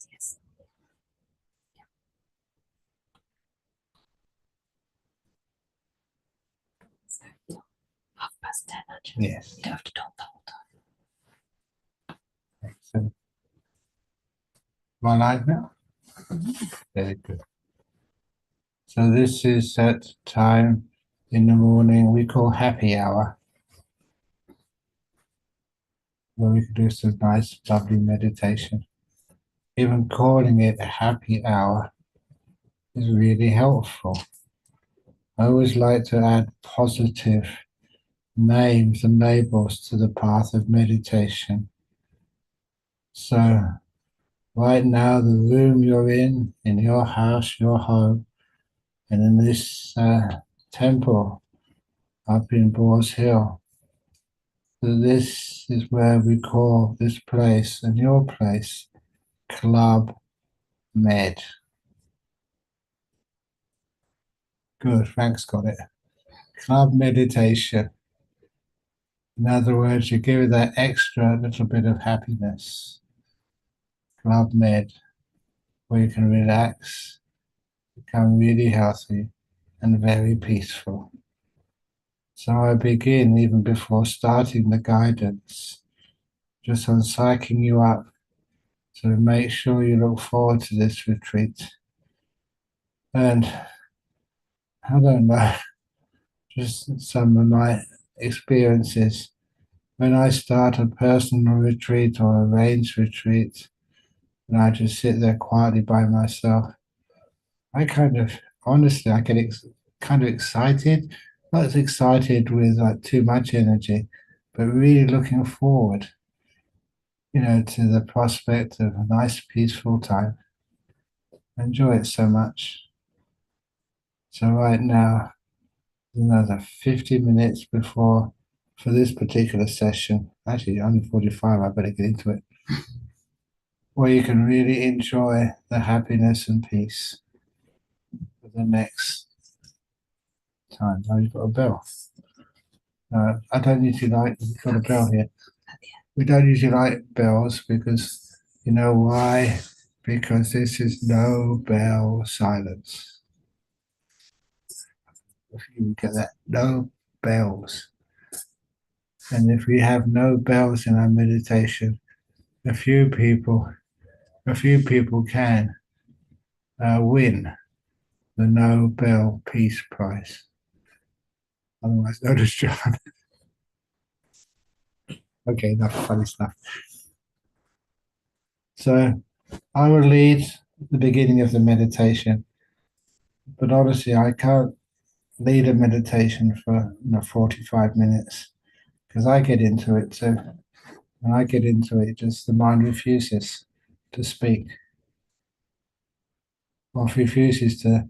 Yes. So, 10:30, actually. Yes. You don't have to talk the whole time. Excellent. Am I live now? Very good. So this is that time in the morning we call happy hour, where we can do some nice, lovely meditation. Even calling it a happy hour is really helpful. I always like to add positive names and labels to the path of meditation. So right now, the room you're in your house, your home, and in this temple up in Boar's Hill, so this is where we call this place and your place Club Med. Good, Frank's got it. Club meditation. In other words, you give it that extra little bit of happiness. Club Med, where you can relax, become really healthy and very peaceful. So I begin even before starting the guidance, just on psyching you up to make sure you look forward to this retreat. And I don't know, just some of my experiences. When I start a personal retreat or arranged retreat, and I just sit there quietly by myself, I kind of, honestly, I get kind of excited, not as excited with like too much energy, but really looking forward, to the prospect of a nice, peaceful time. I enjoy it so much. So right now, another 50 minutes for this particular session, actually only 45, I better get into it, where you can really enjoy the happiness and peace for the next time. Oh, you've got a bell. I don't usually like, you've got a bell here. We don't usually like bells because, you know why? Because this is no bell silence. If you get that, no bells. And if we have no bells in our meditation, a few people can win the Nobel Peace Prize, otherwise known as John. Okay, enough funny stuff. So I will lead the beginning of the meditation, but honestly, I can't lead a meditation for 45 minutes because I get into it too. When I get into it, just the mind refuses to speak or refuses to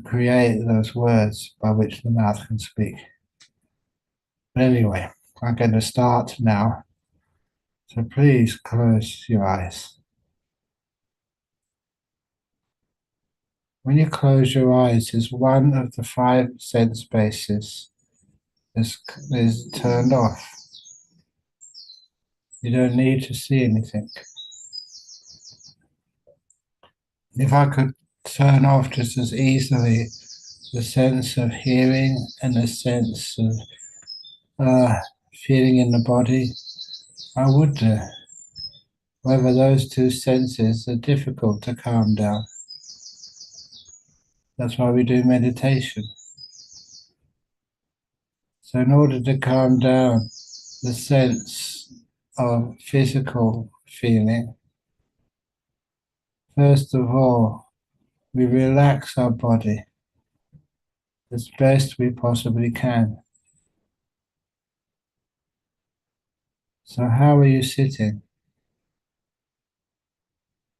create those words by which the mouth can speak. But anyway, I'm going to start now. So please close your eyes. When you close your eyes, is one of the 5 sense bases is turned off. You don't need to see anything. If I could turn off just as easily the sense of hearing and the sense of feeling in the body, I would do. However, those 2 senses are difficult to calm down. That's why we do meditation. So in order to calm down the sense of physical feeling, first of all, we relax our body as best we possibly can. So how are you sitting?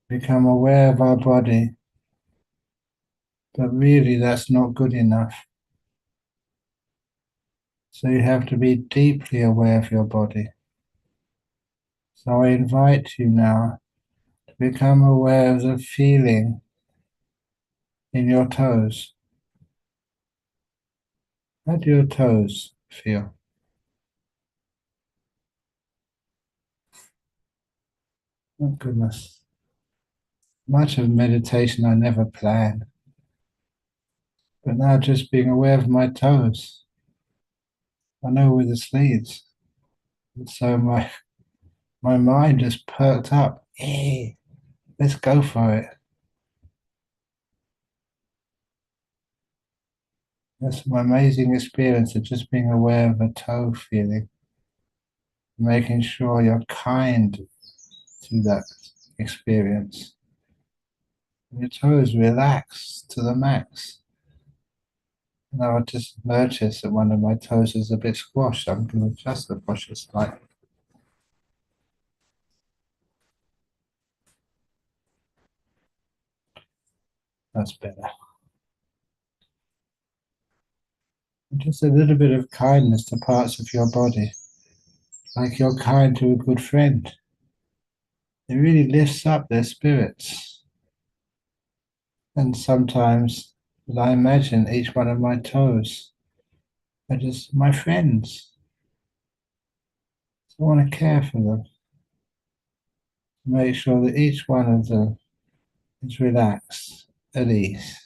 Become aware of our body, but really that's not good enough. So you have to be deeply aware of your body. So I invite you now to become aware of the feeling in your toes. How do your toes feel? Oh goodness. Much of meditation I never plan, but now just being aware of my toes. I know where this leads. And so my mind just perked up. Hey, let's go for it. That's my amazing experience of just being aware of a toe feeling, making sure you're kind to that experience. Your toes relax to the max. Now I just noticed that one of my toes is a bit squashed. I'm going to adjust the posture slightly. That's better. Just a little bit of kindness to parts of your body, like you're kind to a good friend. It really lifts up their spirits. And sometimes I imagine each one of my toes are just my friends. So I want to care for them, make sure that each one of them is relaxed, at ease.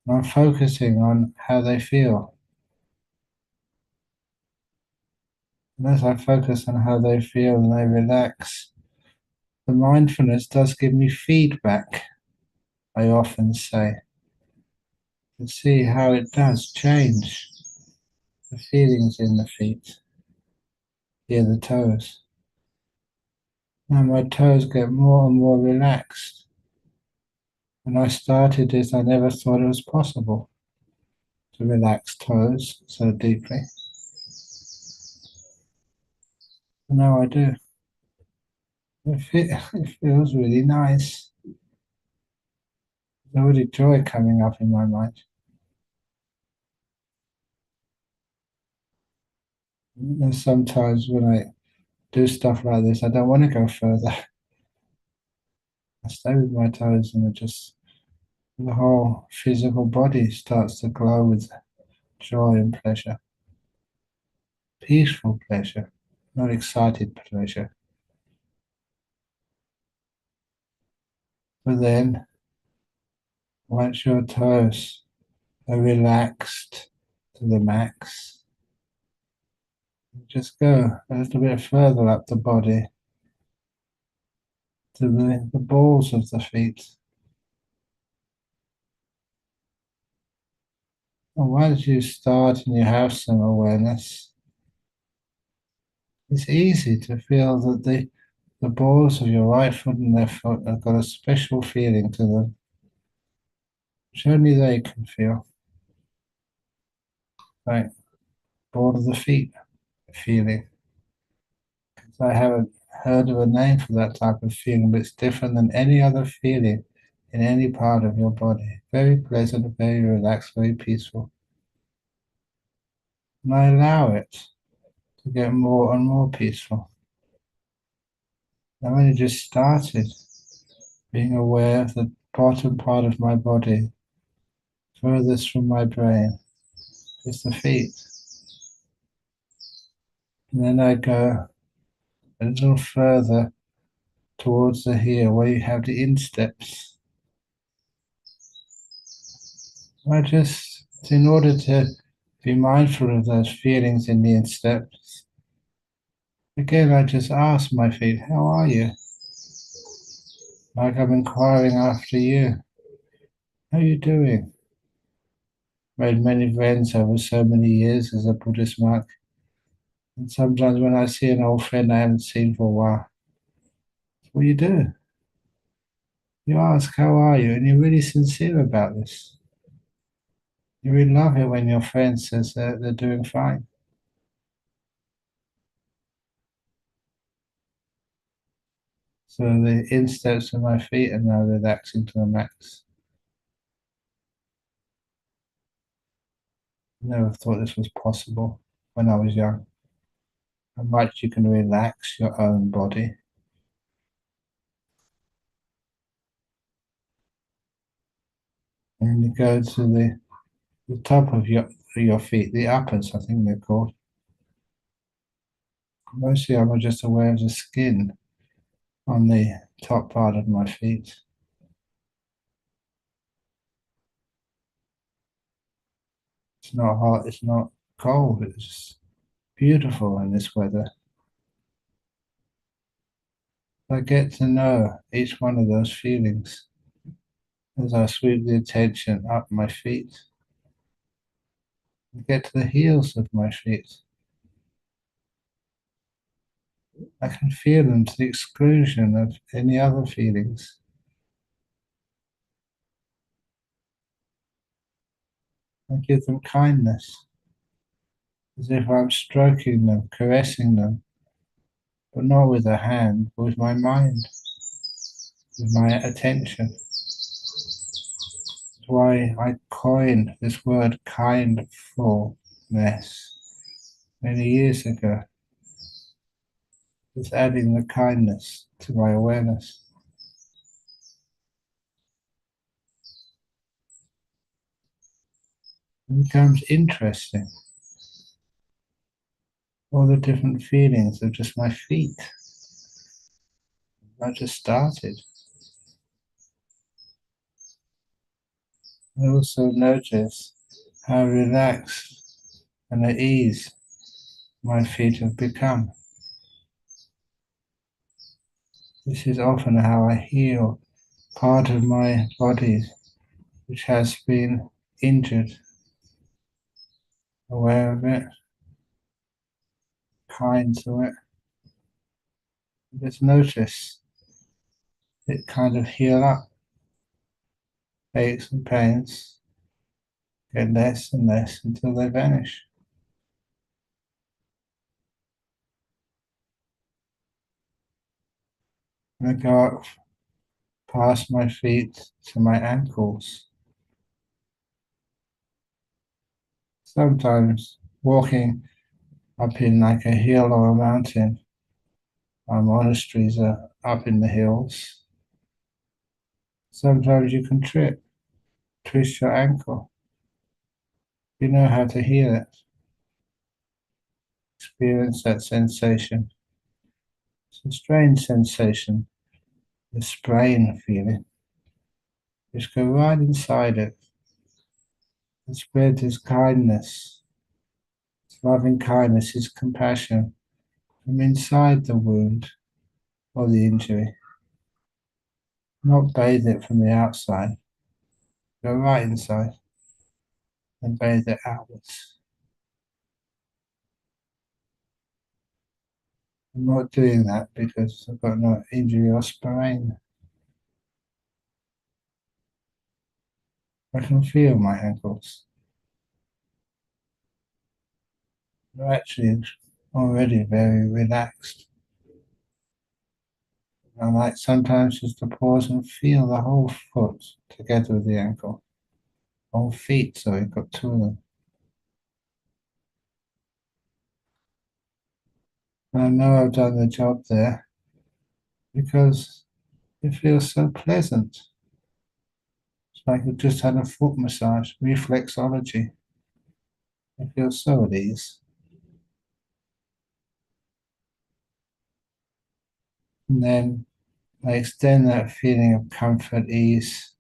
And I'm focusing on how they feel. And as I focus on how they feel and they relax, the mindfulness does give me feedback, I often say, to see how it does change the feelings in the feet, here the toes. Now my toes get more and more relaxed. When I started this, I never thought it was possible to relax toes so deeply. And now I do. It feels really nice. There's already joy coming up in my mind. And sometimes when I do stuff like this, I don't want to go further. I stay with my toes and the whole physical body starts to glow with joy and pleasure. Peaceful pleasure, not excited pleasure. But then, once your toes are relaxed to the max, just go a little bit further up the body to the balls of the feet. And once you start and you have some awareness, it's easy to feel that the balls of your right foot and left foot have got a special feeling to them, which only they can feel. Like ball of the feet feeling. I haven't heard of a name for that type of feeling, but it's different than any other feeling in any part of your body. Very pleasant, very relaxed, very peaceful. And I allow it to get more and more peaceful. I've only just started being aware of the bottom part of my body, furthest from my brain, just the feet. And then I go a little further towards the heel where you have the insteps. In order to be mindful of those feelings in the insteps, again, I just ask my feet, how are you? Like I'm inquiring after you. How are you doing? Made many friends over so many years as a Buddhist monk. And sometimes when I see an old friend I haven't seen for a while, what do you do? You ask, how are you? And you're really sincere about this. You really love it when your friend says they're doing fine. So the insteps of my feet are now relaxing to the max. Never thought this was possible when I was young. How much you can relax your own body. And you go to the top of your feet, the uppers, I think they're called. Mostly I'm just aware of the skin on the top part of my feet. It's not hot, it's not cold, it's beautiful in this weather. I get to know each one of those feelings as I sweep the attention up my feet. I get to the heels of my feet. I can feel them to the exclusion of any other feelings. I give them kindness, as if I'm stroking them, caressing them, but not with a hand, but with my mind, with my attention. That's why I coined this word kindfulness many years ago, just adding the kindness to my awareness. It becomes interesting. All the different feelings of just my feet. I just started. I also notice how relaxed and at ease my feet have become. This is often how I heal part of my body which has been injured. Aware of it, kind to it. Just notice it kind of heal up. Aches and pains get less and less until they vanish. I go up past my feet to my ankles. Sometimes walking up in like a hill or a mountain. Our monasteries are up in the hills. Sometimes you can trip, twist your ankle. You know how to heal it. Experience that sensation. It's a strange sensation, the sprain feeling. Just go right inside it and spread his kindness, his loving kindness, his compassion from inside the wound or the injury. Not bathe it from the outside. Go right inside and bathe it outwards. I'm not doing that because I've got no injury or sprain. I can feel my ankles. They're actually already very relaxed. I like sometimes just to pause and feel the whole foot together with the ankle. Whole feet, so you've got two of them. And I know I've done the job there because it feels so pleasant. It's like I've just had a foot massage, reflexology. I feel so at ease. And then I extend that feeling of comfort, ease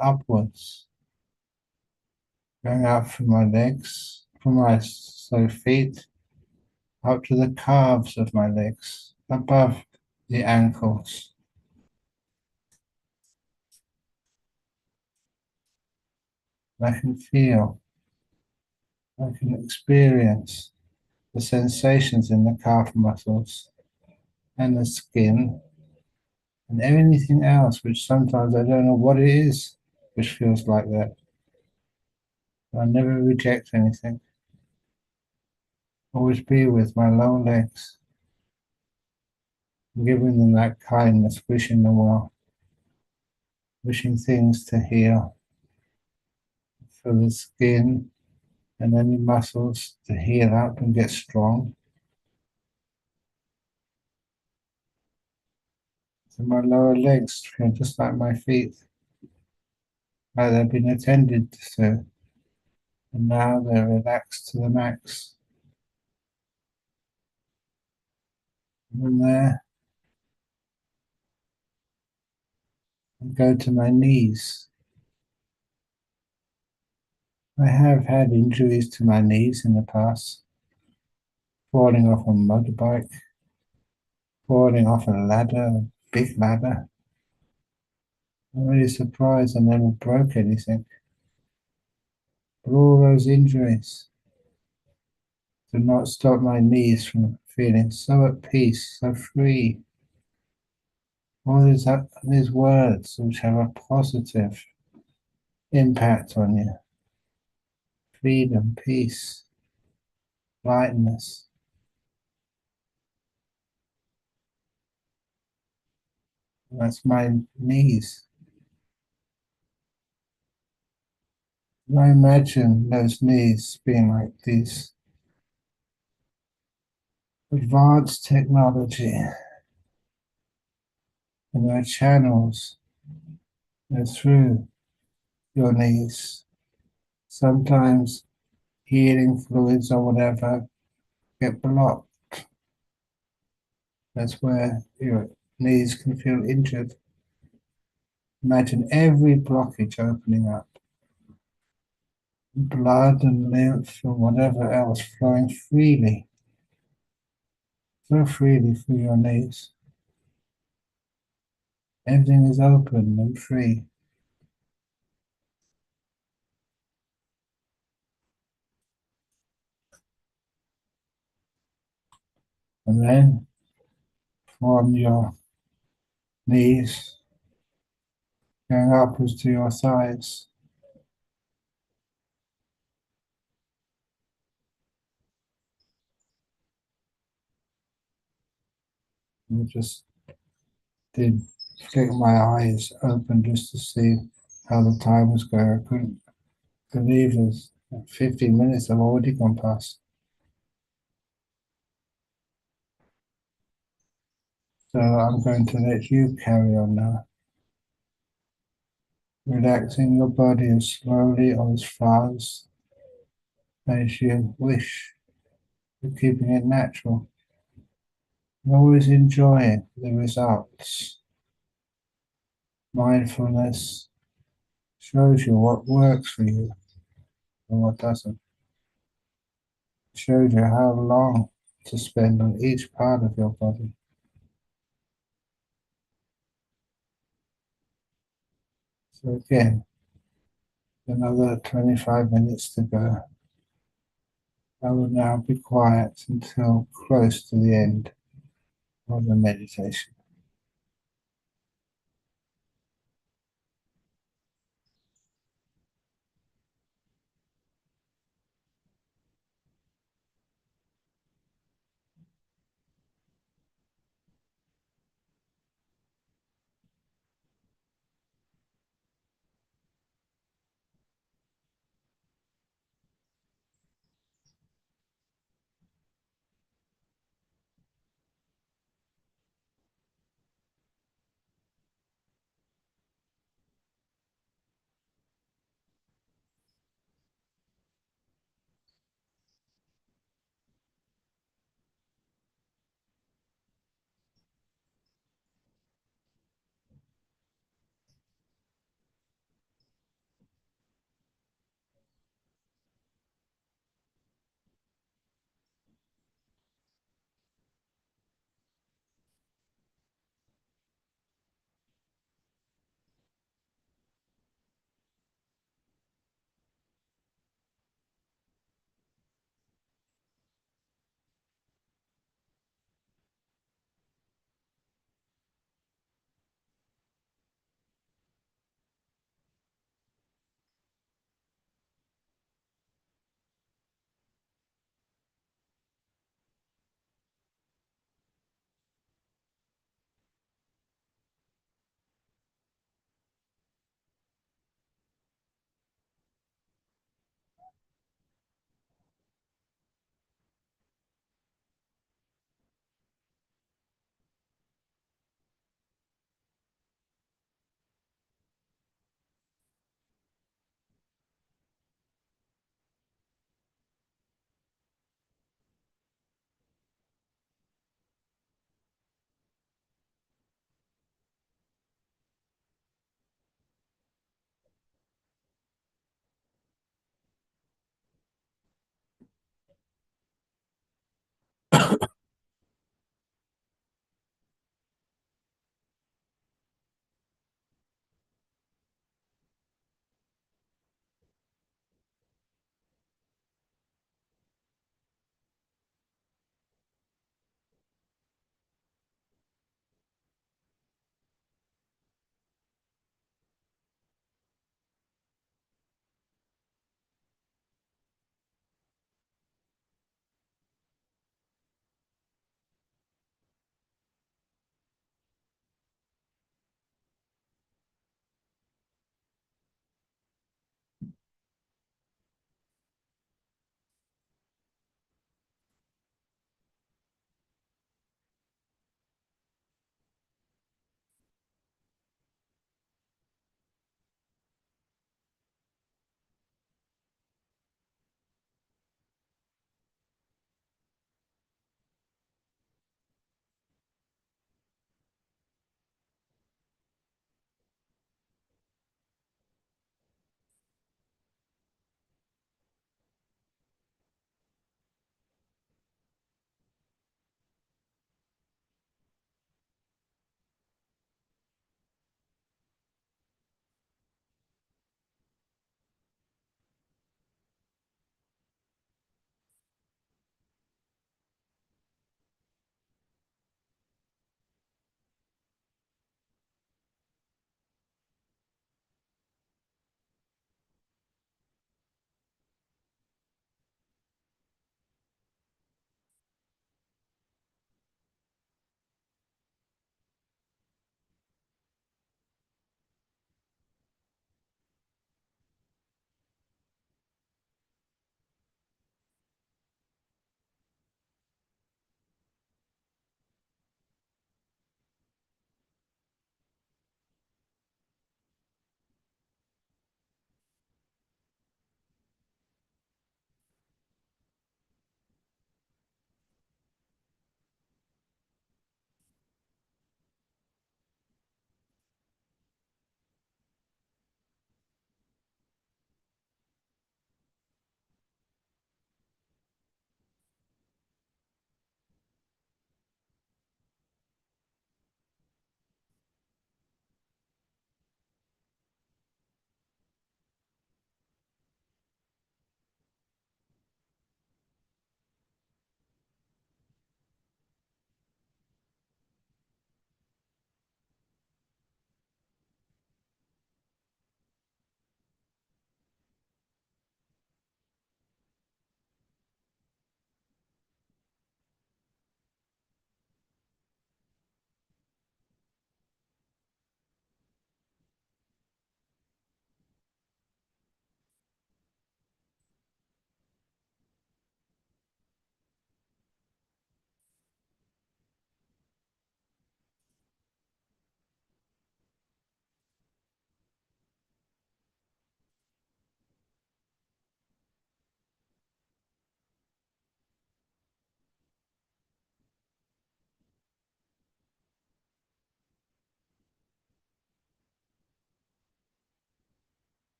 upwards, going up from my legs, from my feet, up to the calves of my legs, above the ankles. I can feel, I can experience the sensations in the calf muscles and the skin and anything else which sometimes I don't know what it is which feels like that. I never reject anything. Always be with my lower legs, giving them that kindness, wishing them well, wishing things to heal, for the skin and any muscles to heal up and get strong. So my lower legs feel just like my feet, like they've been attended to, and now they're relaxed to the max. And there, and go to my knees. I have had injuries to my knees in the past, falling off a motorbike, falling off a ladder, big ladder. I'm really surprised I never broke anything. But all those injuries did not stop my knees from feeling so at peace, so free. All these words which have a positive impact on you. Freedom, peace, lightness. That's my knees. I imagine those knees being like these advanced technology, and there are channels through your knees. Sometimes healing fluids or whatever get blocked. That's where your knees can feel injured. Imagine every blockage opening up. Blood and lymph and whatever else flowing freely, so freely through your knees. Everything is open and free. And then from your knees, going upwards to your thighs. I just did flick my eyes open just to see how the time was going. I couldn't believe there's 15 minutes have already gone past. So I'm going to let you carry on now. Relaxing your body as slowly or as fast as you wish, but keeping it natural. And always enjoying the results. Mindfulness shows you what works for you and what doesn't. It shows you how long to spend on each part of your body. So again, another 25 minutes to go. I will now be quiet until close to the end of the meditation.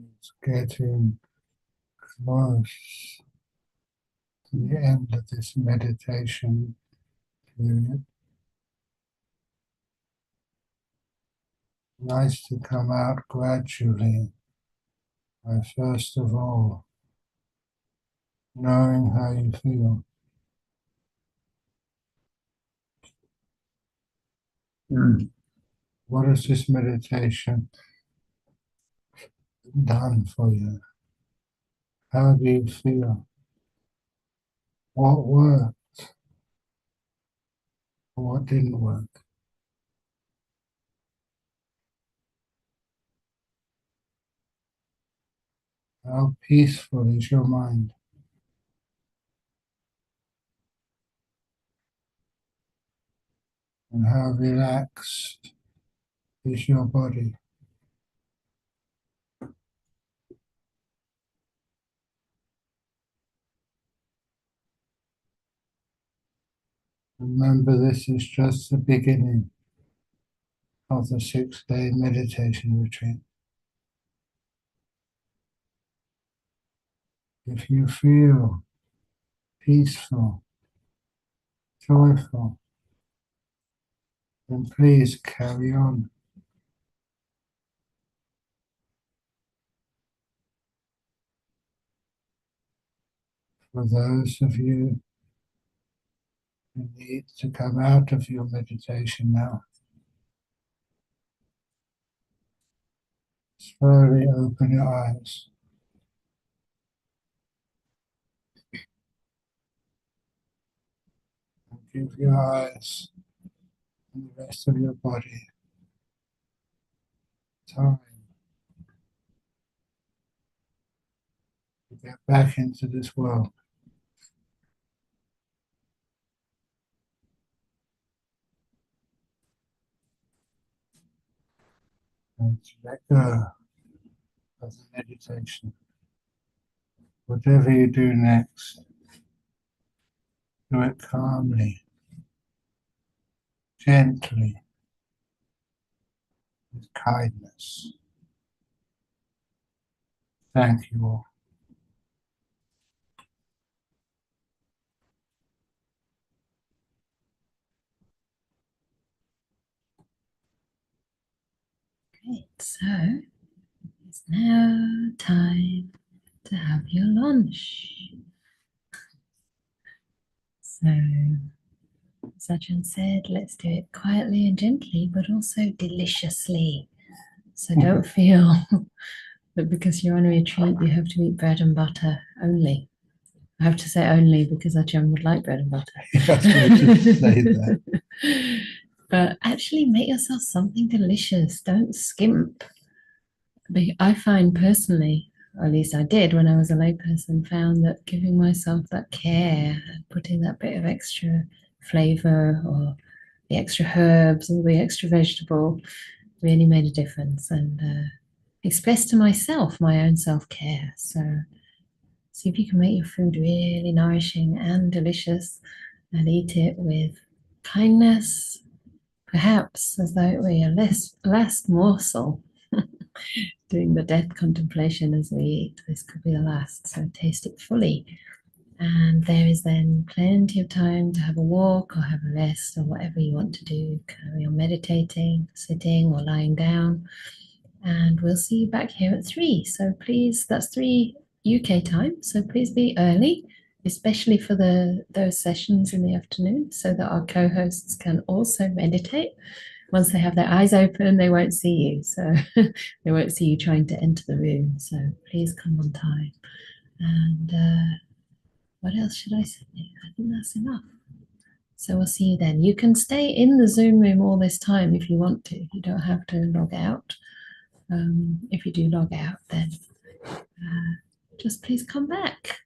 It's getting close to the end of this meditation period. Nice to come out gradually by first of all knowing how you feel. What has this meditation done for you? How do you feel? What worked? What didn't work? How peaceful is your mind? And how relaxed is your body? Remember, this is just the beginning of the 6-day meditation retreat. If you feel peaceful, joyful, then please carry on. For those of you who need to come out of your meditation now, slowly open your eyes. And give your eyes and the rest of your body time to get back into this world. And to let go of the meditation. Whatever you do next, do it calmly, gently, with kindness. Thank you all. Great. So it's now time to have your lunch. So, as Ajahn said, let's do it quietly and gently, but also deliciously. So don't feel that because you're on a retreat, you have to eat bread and butter only. I have to say only because Ajahn would like bread and butter. Yes, I just say that. But actually make yourself something delicious. Don't skimp. I find personally, or at least I did when I was a layperson, found that giving myself that care, putting that bit of extra flavor or the extra herbs or the extra vegetable really made a difference, and expressed to myself my own self-care. So see if you can make your food really nourishing and delicious and eat it with kindness, perhaps as though it were your last morsel. Doing the death contemplation as we eat. This could be the last, so taste it fully. And there is then plenty of time to have a walk or have a rest or whatever you want to do. Carry on meditating, sitting or lying down. And we'll see you back here at 3. So please, that's 3 UK time. So please be early, especially for those sessions in the afternoon, so that our co-hosts can also meditate. Once they have their eyes open, they won't see you. So they won't see you trying to enter the room. So please come on time. And what else should I say? I think that's enough. So we'll see you then. You can stay in the Zoom room all this time if you want to. You don't have to log out. If you do log out, then just please come back.